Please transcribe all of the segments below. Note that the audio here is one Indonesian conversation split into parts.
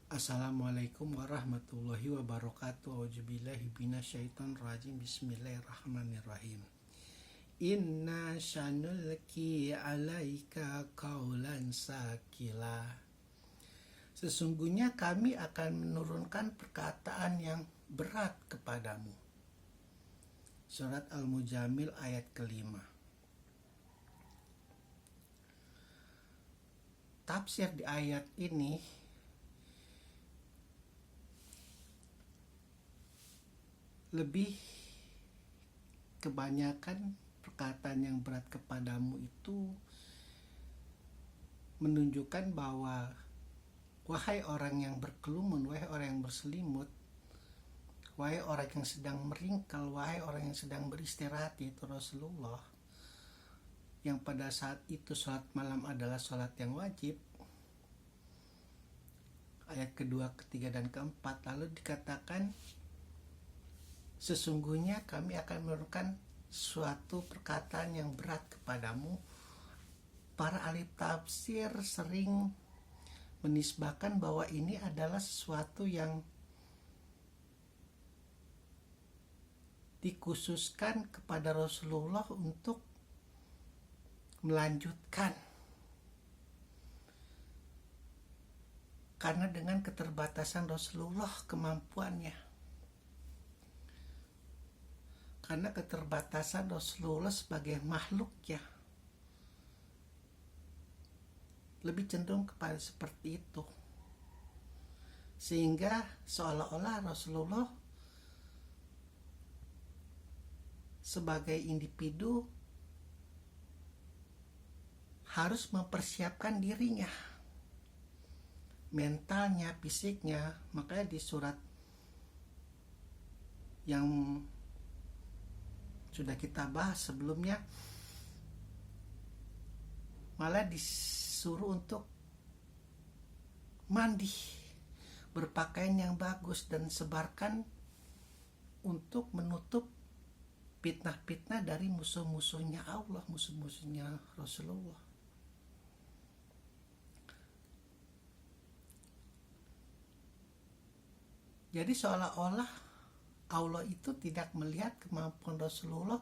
Assalamualaikum warahmatullahi wabarakatuh. Auzubillahi minasyaitonirrajim. Bismillahirrahmanirrahim. Inna sanulki alaika qaulan sakila. Sesungguhnya kami akan menurunkan perkataan yang berat kepadamu. Surat Al-Mujamil ayat kelima. Tafsir di ayat ini lebih kebanyakan perkataan yang berat kepadamu itu menunjukkan bahwa wahai orang yang berkerumun, wahai orang yang berselimut, wahai orang yang sedang meringkal, wahai orang yang sedang beristirahat, yaitu Rasulullah, yang pada saat itu sholat malam adalah sholat yang wajib. Ayat kedua, ketiga, dan keempat, lalu dikatakan sesungguhnya kami akan menurunkan suatu perkataan yang berat kepadamu. Para ahli tafsir sering menisbahkan bahwa ini adalah sesuatu yang dikhususkan kepada Rasulullah untuk melanjutkan, karena dengan keterbatasan Rasulullah kemampuannya, karena keterbatasan Rasulullah sebagai makhluk ya lebih cenderung kepada seperti itu, sehingga seolah-olah Rasulullah sebagai individu harus mempersiapkan dirinya, mentalnya, fisiknya. Makanya di surat yang sudah kita bahas sebelumnya malah disuruh untuk mandi, berpakaian yang bagus, dan sebarkan untuk menutup fitnah-fitnah dari musuh-musuhnya Allah, musuh-musuhnya Rasulullah. Jadi seolah-olah Allah itu tidak melihat kemampuan Rasulullah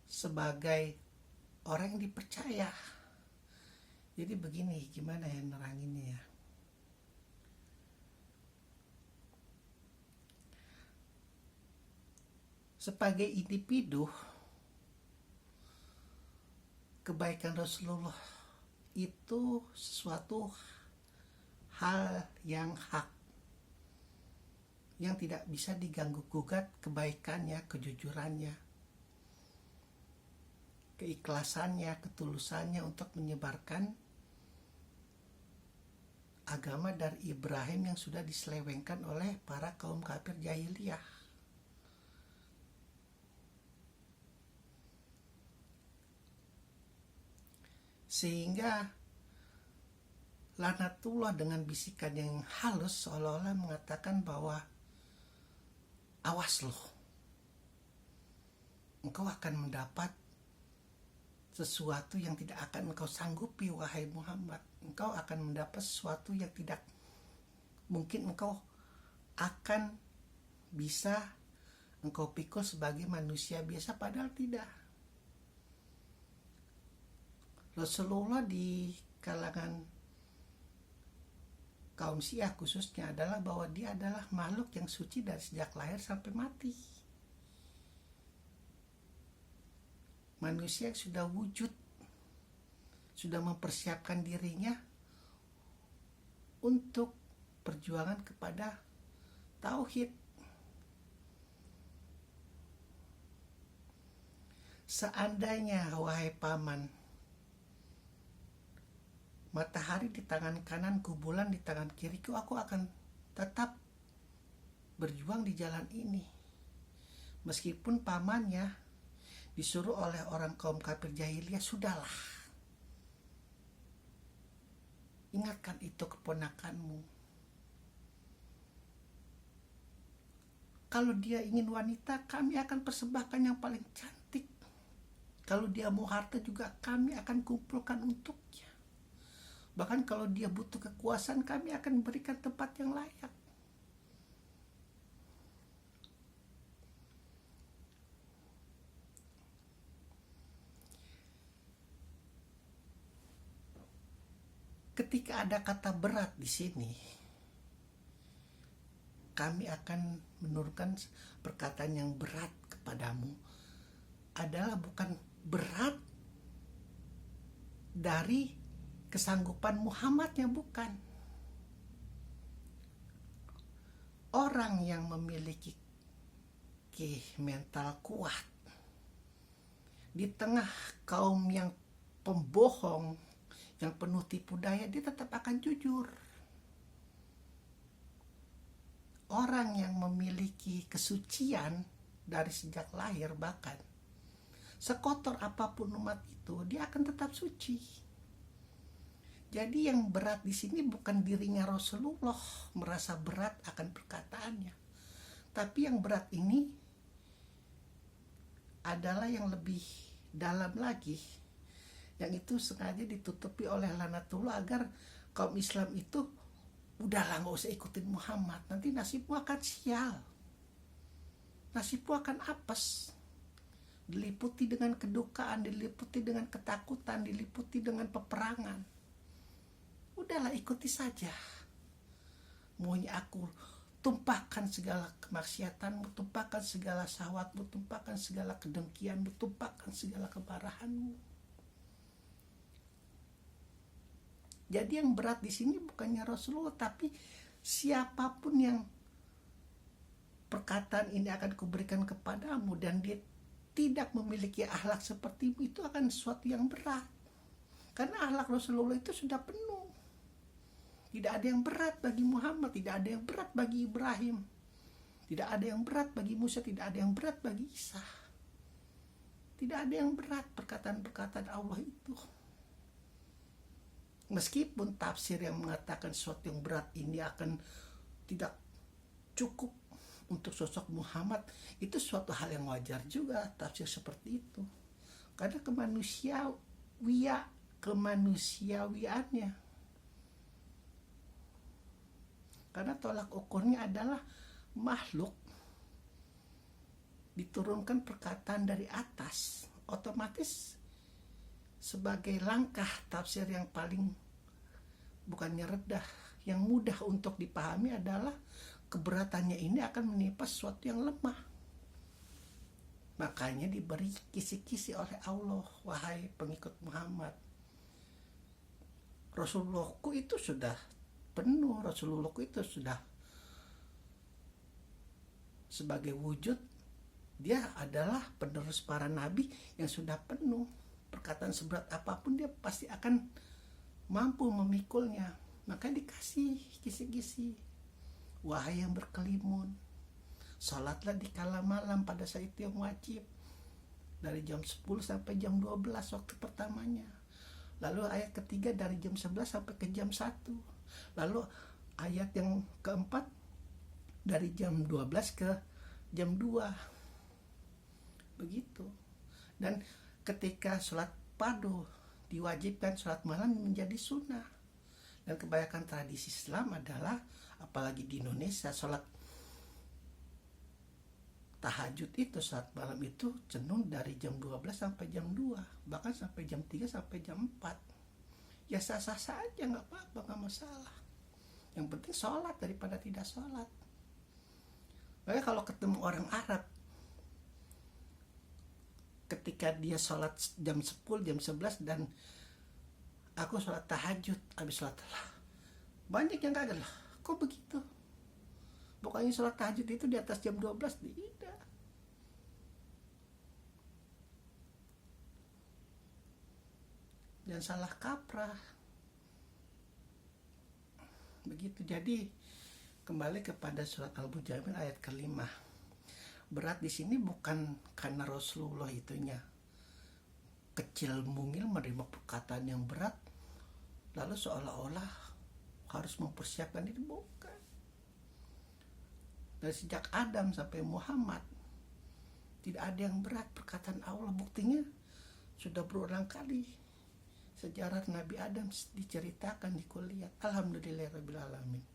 sebagai orang yang dipercaya. Jadi begini, gimana ya neranginnya ya. Sebagai individu, kebaikan Rasulullah itu sesuatu hal yang hak, yang tidak bisa diganggu-gugat kebaikannya, kejujurannya, keikhlasannya, ketulusannya untuk menyebarkan agama dari Ibrahim yang sudah diselewengkan oleh para kaum kafir jahiliyah. Sehingga laknatullah dengan bisikan yang halus seolah-olah mengatakan bahwa awas loh, engkau akan mendapat sesuatu yang tidak akan engkau sanggupi wahai Muhammad. Engkau akan mendapat sesuatu yang tidak mungkin engkau akan bisa engkau pikul sebagai manusia biasa, padahal tidak. Rasulullah di kalangan kaum Syiah khususnya adalah bahwa dia adalah makhluk yang suci dari sejak lahir sampai mati. Manusia yang sudah wujud, sudah mempersiapkan dirinya untuk perjuangan kepada tauhid. Seandainya wahai paman, matahari di tangan kananku, bulan di tangan kiriku, aku akan tetap berjuang di jalan ini. Meskipun pamannya disuruh oleh orang kaum kafir jahiliyah, sudahlah, ingatkan itu keponakanmu. Kalau dia ingin wanita, kami akan persembahkan yang paling cantik. Kalau dia mau harta juga, kami akan kumpulkan untuknya. Bahkan kalau dia butuh kekuasaan, kami akan berikan tempat yang layak. Ketika ada kata berat di sini, kami akan menurunkan perkataan yang berat kepadamu adalah bukan berat dari kesanggupan Muhammadnya, bukan. Orang yang memiliki mental kuat di tengah kaum yang pembohong, yang penuh tipu daya, dia tetap akan jujur. Orang yang memiliki kesucian dari sejak lahir, bahkan sekotor apapun umat itu, dia akan tetap suci. Jadi yang berat di sini bukan dirinya Rasulullah merasa berat akan perkataannya, tapi yang berat ini adalah yang lebih dalam lagi, yang itu sengaja ditutupi oleh laknatullah agar kaum Islam itu udahlah nggak usah ikutin Muhammad, nanti nasibmu akan sial, nasibmu akan apes, diliputi dengan kedukaan, diliputi dengan ketakutan, diliputi dengan peperangan. Udahlah ikuti saja, maunya aku tumpahkan segala kemaksiatanmu, tumpahkan segala syahwatmu, tumpahkan segala kedengkianmu, tumpahkan segala kemarahanmu. Jadi yang berat di sini bukannya Rasulullah, tapi siapapun yang perkataan ini akan kuberikan kepadamu dan dia tidak memiliki akhlak sepertimu, itu akan sesuatu yang berat. Karena akhlak Rasulullah itu sudah penuh. Tidak ada yang berat bagi Muhammad, tidak ada yang berat bagi Ibrahim, tidak ada yang berat bagi Musa, tidak ada yang berat bagi Isa. Tidak ada yang berat perkataan-perkataan Allah itu. Meskipun tafsir yang mengatakan sesuatu yang berat ini akan tidak cukup untuk sosok Muhammad, itu suatu hal yang wajar juga tafsir seperti itu. Karena kemanusiawiannya. Karena tolak ukurnya adalah makhluk diturunkan perkataan dari atas, otomatis sebagai langkah tafsir yang paling bukannya rendah, yang mudah untuk dipahami adalah keberatannya ini akan menimpa sesuatu yang lemah. Makanya diberi kisi-kisi oleh Allah, wahai pengikut Muhammad, Rasulullahku itu sudah penuh, Rasulullahku itu sudah sebagai wujud, dia adalah penerus para nabi yang sudah penuh. Perkataan seberat apapun dia pasti akan mampu memikulnya. Maka dikasih kisi-kisi, wahai yang berkelimun, salatlah di kala malam pada saat itu yang wajib, dari jam 10 sampai jam 12 waktu pertamanya. Lalu ayat ketiga dari jam 11 sampai ke jam 1. Lalu ayat yang keempat dari jam 12 ke jam 2. Begitu. Dan ketika sholat fardu diwajibkan, sholat malam menjadi sunnah. Dan kebanyakan tradisi Islam adalah, apalagi di Indonesia, sholat tahajud itu, sholat malam itu cenderung dari jam 12 sampai jam 2, bahkan sampai jam 3 sampai jam 4. Ya sah-sah saja, nggak apa-apa, nggak masalah. Yang penting sholat daripada tidak sholat. Makanya kalau ketemu orang Arab, ketika dia sholat jam 10, jam 11, dan aku sholat tahajud, habis sholat lah, banyak yang kaget lah, kok begitu? Bukannya sholat tahajud itu di atas jam 12, tidak. Dan salah kaprah. Begitu. Jadi kembali kepada surat Al-Mujadil ayat ke-5. Berat di sini bukan karena Rasulullah itunya kecil mungil menerima perkataan yang berat, lalu seolah-olah harus mempersiapkan itu, bukan. Dari sejak Adam sampai Muhammad tidak ada yang berat perkataan Allah. Buktinya sudah berulang kali sejarah Nabi Adam diceritakan di kuliah. Alhamdulillahirabbil alamin.